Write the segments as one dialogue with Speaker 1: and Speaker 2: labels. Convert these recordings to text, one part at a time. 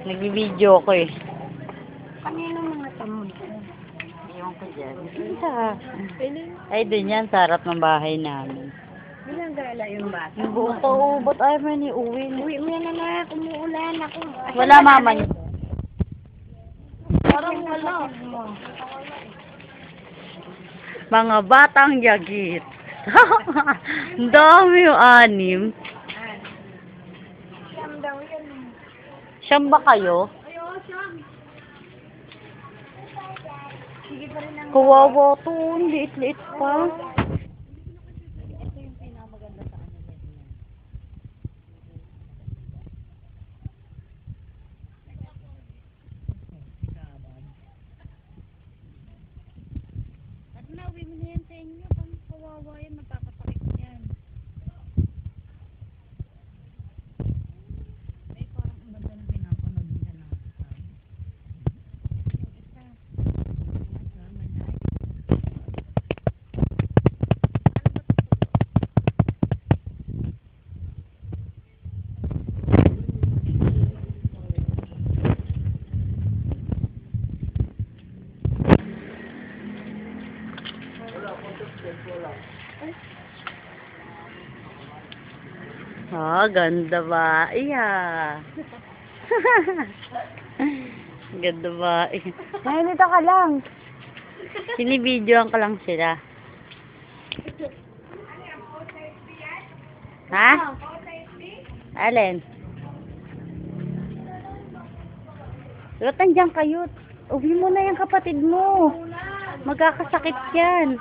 Speaker 1: Nag-video ko eh.
Speaker 2: Kanino mga tamod?
Speaker 1: Ewan ko dyan. Ay, din yan. Sa harap ng bahay namin.
Speaker 2: Bilang gala yung bata.
Speaker 1: Yung buong to, ba't ayaw mo ni uwi?
Speaker 2: Uwi mo yan na, umuulan ako.
Speaker 1: Wala mama niya.
Speaker 2: Parang wala.
Speaker 1: Mga batang yagit. Ang dami yung anim.
Speaker 2: Siyam daw yan.
Speaker 1: Siyam ba kayo?
Speaker 2: Ayo, siyam. Sige pa rin ang...
Speaker 1: Kawawa to. Liit-liit pa.
Speaker 2: Nauwi mo na yan sa inyo. Pang kawawa yan. Magpapasakit yan. Ay, parang ang ganda na pinapanood nila na.
Speaker 1: Ah, ganda ba? Iya. Ganda ba? Nahinita ka lang. Sinibidyoan ka lang sila. Ha? Alin? Ba't nandiyan kayo? Uwi mo na yung kapatid mo. Magkakasakit yan.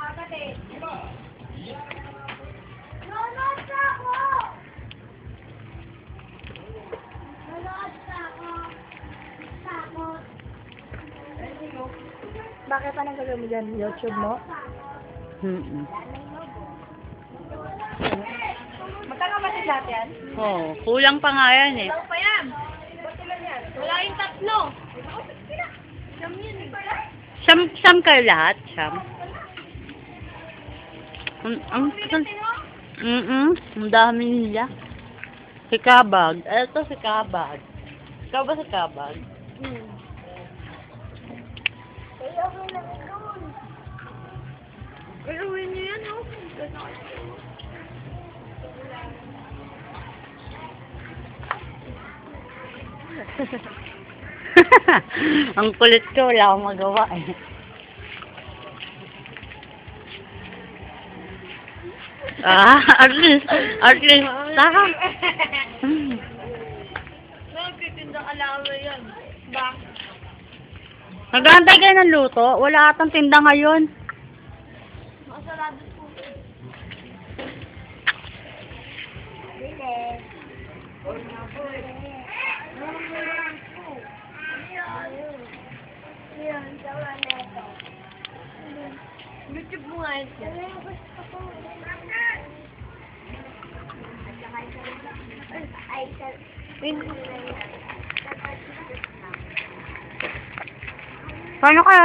Speaker 2: Bakit pa nagagawin mo dyan? YouTube mo? Magkakapatid lahat yan?
Speaker 1: Oh, kulang pa nga yan eh.
Speaker 2: Ilang pa yan? Ba't ilan yan? Wala yung tatlo. Siyam yun eh.
Speaker 1: Siyam kayo lahat? Siyam? Ang dami nila. Si Kabag. Ito si Kabag. Ikaw ba si Kabag?
Speaker 2: Kaya ako lang doon. Gawin niyo yan, oh.
Speaker 1: Ang kulit ko, wala akong magawa eh. At least, saka.
Speaker 2: Nagtitindang alawa yan. Bakit?
Speaker 1: Nag-aantay kayo ng luto? Wala atang tinda ngayon.
Speaker 2: Masarado po. YouTube mo nga ito.
Speaker 1: Paano kaya?